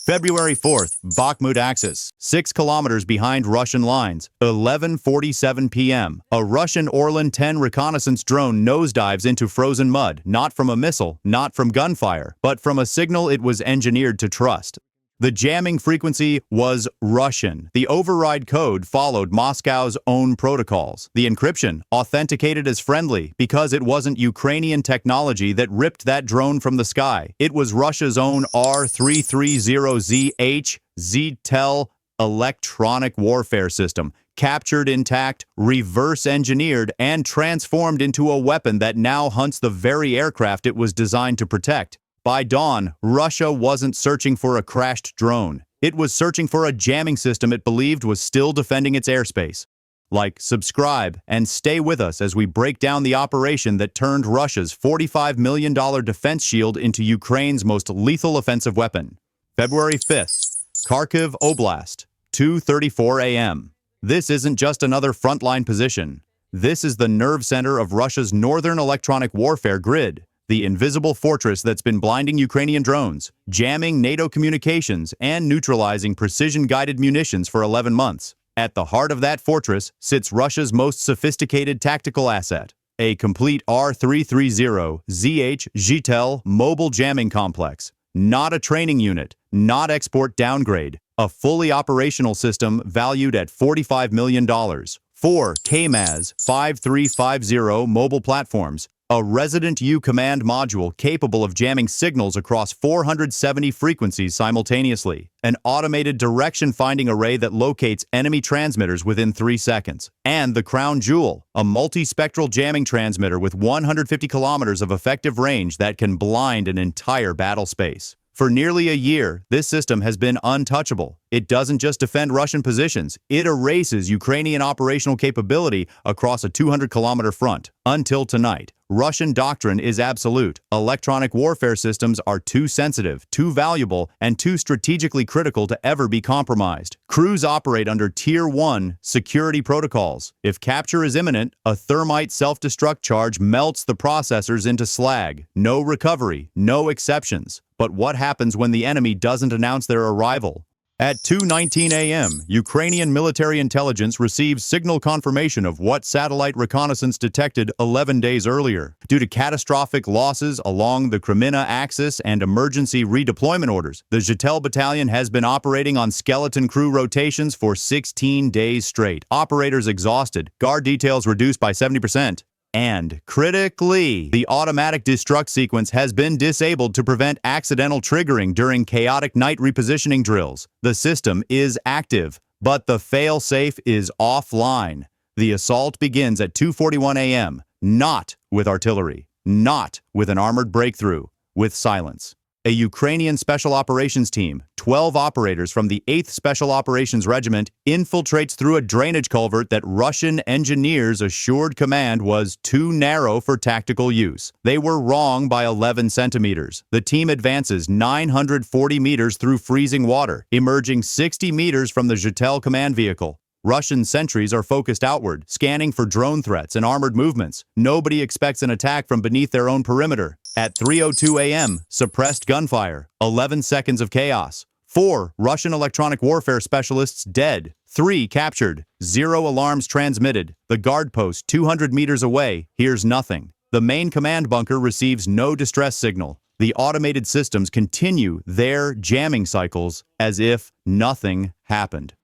February 4th, Bakhmut axis, 6 kilometers behind Russian lines, 11:47 p.m. A Russian Orlan-10 reconnaissance drone nosedives into frozen mud, not from a missile, not from gunfire, but from a signal it was engineered to trust. The jamming frequency was Russian. The override code followed Moscow's own protocols. The encryption authenticated as friendly because it wasn't Ukrainian technology that ripped that drone from the sky. It was Russia's own R-330Zh Zhitel electronic warfare system, captured intact, reverse-engineered, and transformed into a weapon that now hunts the very aircraft it was designed to protect. By dawn, Russia wasn't searching for a crashed drone. It was searching for a jamming system it believed was still defending its airspace. Like, subscribe, and stay with us as we break down the operation that turned Russia's $45 million defense shield into Ukraine's most lethal offensive weapon. February 5th, Kharkiv Oblast, 2:34 a.m. This isn't just another frontline position. This is the nerve center of Russia's northern electronic warfare grid. The invisible fortress that's been blinding Ukrainian drones, jamming NATO communications, and neutralizing precision-guided munitions for 11 months. At the heart of that fortress sits Russia's most sophisticated tactical asset, a complete R-330Zh Zhitel mobile jamming complex. Not a training unit, not export downgrade, a fully operational system valued at $45 million. 4 KMAZ 5350 mobile platforms, a Resident U command module capable of jamming signals across 470 frequencies simultaneously, an automated direction-finding array that locates enemy transmitters within 3 seconds, and the crown jewel, a multispectral jamming transmitter with 150 kilometers of effective range that can blind an entire battle space. For nearly a year, this system has been untouchable. It doesn't just defend Russian positions, it erases Ukrainian operational capability across a 200-kilometer front. Until tonight, Russian doctrine is absolute. Electronic warfare systems are too sensitive, too valuable, and too strategically critical to ever be compromised. Crews operate under Tier 1 security protocols. If capture is imminent, a thermite self-destruct charge melts the processors into slag. No recovery, no exceptions. But what happens when the enemy doesn't announce their arrival? At 2:19 a.m., Ukrainian military intelligence receives signal confirmation of what satellite reconnaissance detected 11 days earlier. Due to catastrophic losses along the Crimea axis and emergency redeployment orders, the Zhitel battalion has been operating on skeleton crew rotations for 16 days straight. Operators exhausted, guard details reduced by 70%. And, critically, the automatic destruct sequence has been disabled to prevent accidental triggering during chaotic night repositioning drills. The system is active, but the fail-safe is offline. The assault begins at 2:41 a.m., not with artillery, not with an armored breakthrough, with silence. A Ukrainian Special Operations team, 12 operators from the 8th Special Operations Regiment, infiltrates through a drainage culvert that Russian engineers assured command was too narrow for tactical use. They were wrong by 11 centimeters. The team advances 940 meters through freezing water, emerging 60 meters from the Zhitel command vehicle. Russian sentries are focused outward, scanning for drone threats and armored movements. Nobody expects an attack from beneath their own perimeter. At 3:02 a.m., suppressed gunfire, 11 seconds of chaos. 4 Russian electronic warfare specialists dead, 3 captured, 0 alarms transmitted. The guard post 200 meters away hears nothing. The main command bunker receives no distress signal. The automated systems continue their jamming cycles as if nothing happened.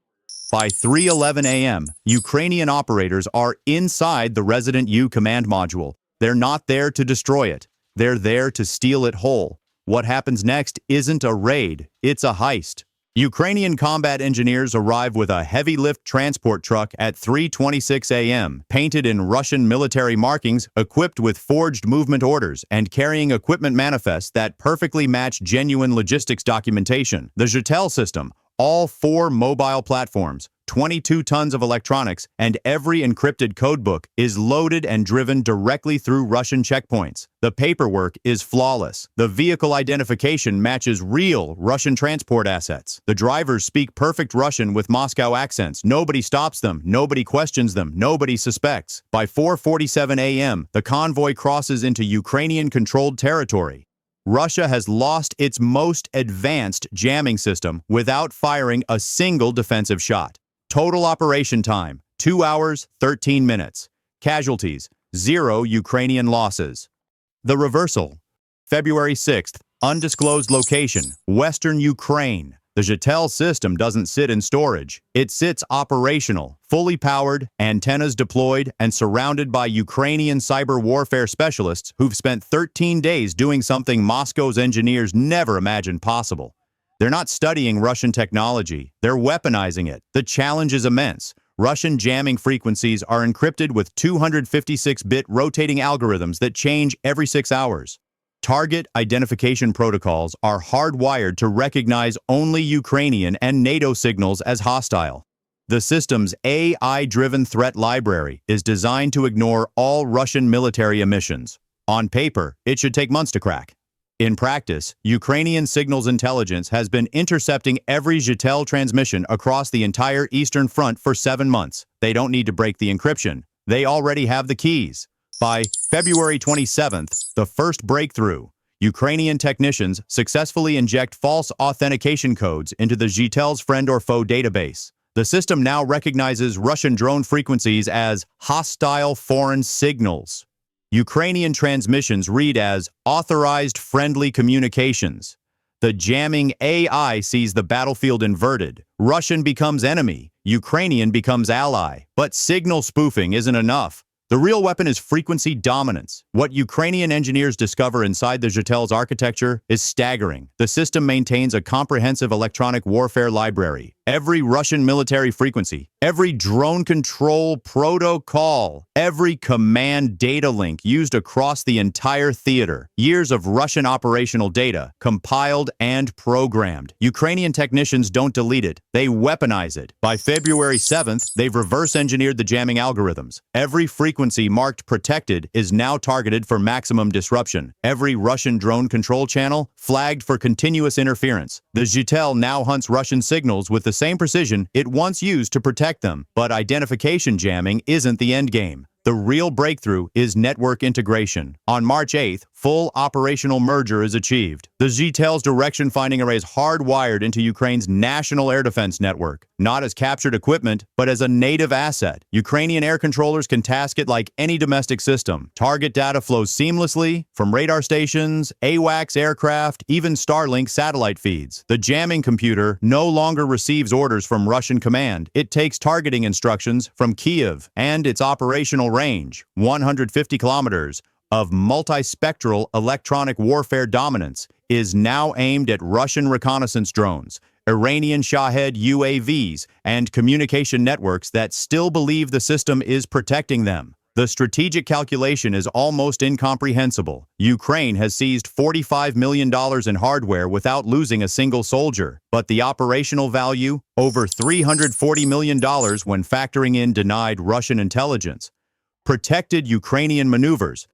By 3:11 a.m., Ukrainian operators are inside the Resident U command module. They're not there to destroy it. They're there to steal it whole. What happens next isn't a raid, it's a heist. Ukrainian combat engineers arrive with a heavy-lift transport truck at 3:26 a.m., painted in Russian military markings, equipped with forged movement orders, and carrying equipment manifests that perfectly match genuine logistics documentation. The Zhitel system, all 4 mobile platforms, 22 tons of electronics, and every encrypted codebook is loaded and driven directly through Russian checkpoints. The paperwork is flawless. The vehicle identification matches real Russian transport assets. The drivers speak perfect Russian with Moscow accents. Nobody stops them. Nobody questions them. Nobody suspects. By 4:47 a.m., the convoy crosses into Ukrainian-controlled territory. Russia has lost its most advanced jamming system without firing a single defensive shot. Total operation time, 2 hours, 13 minutes. Casualties, 0 Ukrainian losses. The reversal. February 6th, undisclosed location, Western Ukraine. The Zhitel system doesn't sit in storage. It sits operational, fully powered, antennas deployed, and surrounded by Ukrainian cyber warfare specialists who've spent 13 days doing something Moscow's engineers never imagined possible. They're not studying Russian technology. They're weaponizing it. The challenge is immense. Russian jamming frequencies are encrypted with 256-bit rotating algorithms that change every 6 hours. Target identification protocols are hardwired to recognize only Ukrainian and NATO signals as hostile. The system's AI-driven threat library is designed to ignore all Russian military emissions. On paper, it should take months to crack. In practice, Ukrainian signals intelligence has been intercepting every Zhitel transmission across the entire Eastern Front for 7 months. They don't need to break the encryption. They already have the keys. By February 27th, the first breakthrough, Ukrainian technicians successfully inject false authentication codes into the Zhitel's friend or foe database. The system now recognizes Russian drone frequencies as hostile foreign signals. Ukrainian transmissions read as authorized friendly communications. The jamming AI sees the battlefield inverted. Russian becomes enemy, Ukrainian becomes ally. But signal spoofing isn't enough. The real weapon is frequency dominance. What Ukrainian engineers discover inside the Zhitel's architecture is staggering. The system maintains a comprehensive electronic warfare library. Every Russian military frequency, every drone control protocol, every command data link used across the entire theater. Years of Russian operational data, compiled and programmed. Ukrainian technicians don't delete it, they weaponize it. By February 7th, they've reverse-engineered the jamming algorithms. Every frequency marked protected is now targeted for maximum disruption. Every Russian drone control channel flagged for continuous interference. The Zhitel now hunts Russian signals with the same precision it once used to protect them. But identification jamming isn't the endgame. The real breakthrough is network integration. On March 8th, full operational merger is achieved. The Zhitel's direction-finding array is hardwired into Ukraine's national air defense network, not as captured equipment, but as a native asset. Ukrainian air controllers can task it like any domestic system. Target data flows seamlessly from radar stations, AWACS aircraft, even Starlink satellite feeds. The jamming computer no longer receives orders from Russian command. It takes targeting instructions from Kyiv, and its operational range, 150 kilometers, of multispectral electronic warfare dominance, is now aimed at Russian reconnaissance drones, Iranian Shahed UAVs, and communication networks that still believe the system is protecting them. The strategic calculation is almost incomprehensible. Ukraine has seized $45 million in hardware without losing a single soldier, but the operational value, over $340 million when factoring in denied Russian intelligence, protected Ukrainian maneuvers,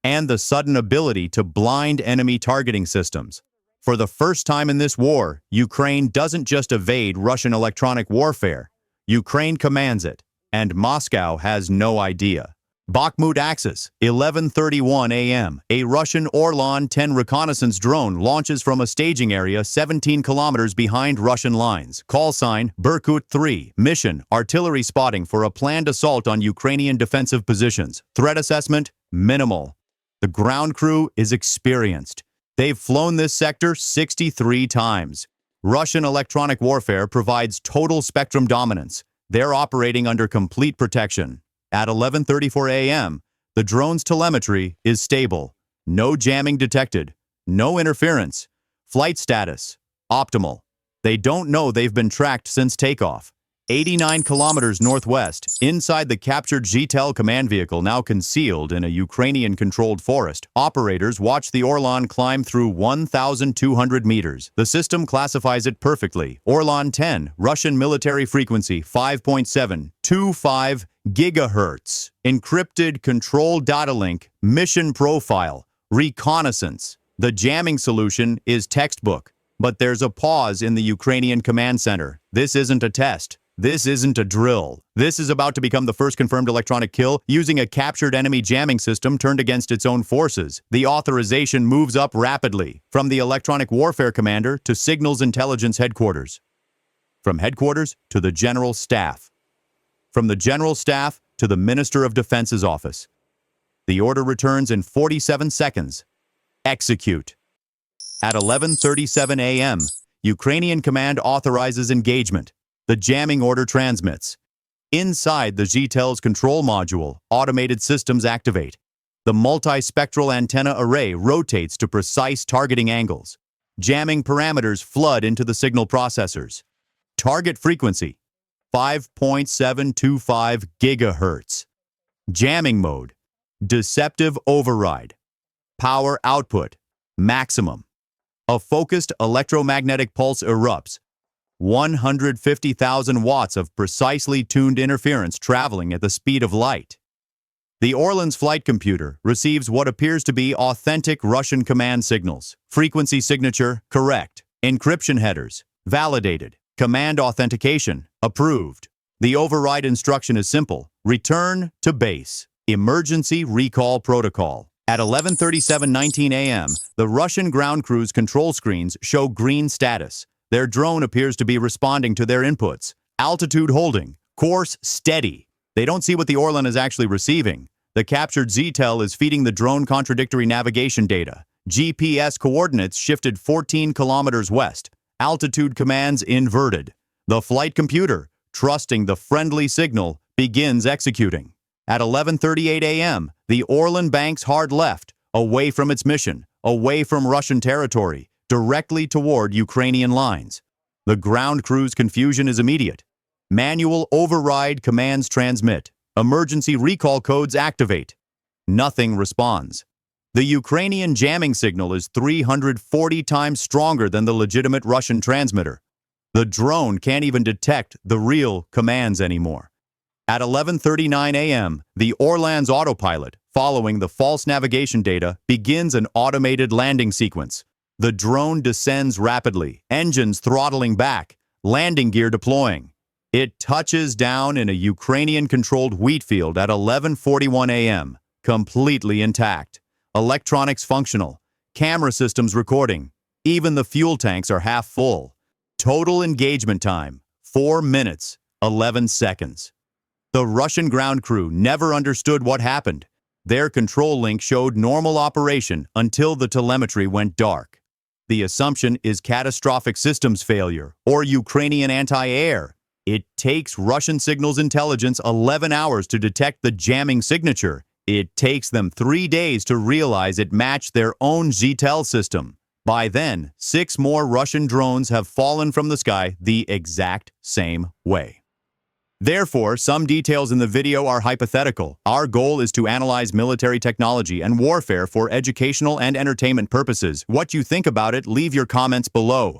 and the sudden ability to blind enemy targeting systems. For the first time in this war, Ukraine doesn't just evade Russian electronic warfare. Ukraine commands it, and Moscow has no idea. Bakhmut Axis, 11:31 a.m. A Russian Orlan-10 reconnaissance drone launches from a staging area 17 kilometers behind Russian lines. Call sign, Berkut 3. Mission, artillery spotting for a planned assault on Ukrainian defensive positions. Threat assessment, minimal. The ground crew is experienced. They've flown this sector 63 times. Russian electronic warfare provides total spectrum dominance. They're operating under complete protection. At 11:34 a.m., the drone's telemetry is stable. No jamming detected. No interference. Flight status, optimal. They don't know they've been tracked since takeoff. 89 kilometers northwest, inside the captured Zhitel command vehicle now concealed in a Ukrainian-controlled forest, operators watch the Orlan climb through 1,200 meters. The system classifies it perfectly. Orlan-10, Russian military frequency 5.725 gigahertz. Encrypted control data link, mission profile, reconnaissance. The jamming solution is textbook. But there's a pause in the Ukrainian command center. This isn't a test. This isn't a drill. This is about to become the first confirmed electronic kill using a captured enemy jamming system turned against its own forces. The authorization moves up rapidly, from the electronic warfare commander to signals intelligence headquarters. From headquarters to the general staff. From the general staff to the Minister of Defense's office. The order returns in 47 seconds. Execute. At 11:37 a.m., Ukrainian command authorizes engagement. The jamming order transmits. Inside the Zhitel's control module, automated systems activate. The multispectral antenna array rotates to precise targeting angles. Jamming parameters flood into the signal processors. Target frequency, 5.725 gigahertz. Jamming mode, deceptive override. Power output, maximum. A focused electromagnetic pulse erupts. 150,000 watts of precisely tuned interference traveling at the speed of light. The Orlan's flight computer receives what appears to be authentic Russian command signals. Frequency signature, correct. Encryption headers, validated. Command authentication, approved. The override instruction is simple. Return to base. Emergency recall protocol. At 11:37:19 a.m., the Russian ground crew's control screens show green status. Their drone appears to be responding to their inputs. Altitude holding, course steady. They don't see what the Orlan is actually receiving. The captured Zhitel is feeding the drone contradictory navigation data. GPS coordinates shifted 14 kilometers west. Altitude commands inverted. The flight computer, trusting the friendly signal, begins executing. At 11:38 a.m., the Orlan banks hard left, away from its mission, away from Russian territory, directly toward Ukrainian lines. The ground crew's confusion is immediate. Manual override commands transmit. Emergency recall codes activate. Nothing responds. The Ukrainian jamming signal is 340 times stronger than the legitimate Russian transmitter. The drone can't even detect the real commands anymore. At 11:39 a.m., the Orlan's autopilot, following the false navigation data, begins an automated landing sequence. The drone descends rapidly, engines throttling back, landing gear deploying. It touches down in a Ukrainian-controlled wheat field at 11:41 a.m., completely intact. Electronics functional, camera systems recording. Even the fuel tanks are half full. Total engagement time, 4 minutes, 11 seconds. The Russian ground crew never understood what happened. Their control link showed normal operation until the telemetry went dark. The assumption is catastrophic systems failure or Ukrainian anti-air. It takes Russian signals intelligence 11 hours to detect the jamming signature. It takes them 3 days to realize it matched their own Zhitel system. By then, 6 more Russian drones have fallen from the sky the exact same way. Therefore, some details in the video are hypothetical. Our goal is to analyze military technology and warfare for educational and entertainment purposes. What you think about it, leave your comments below.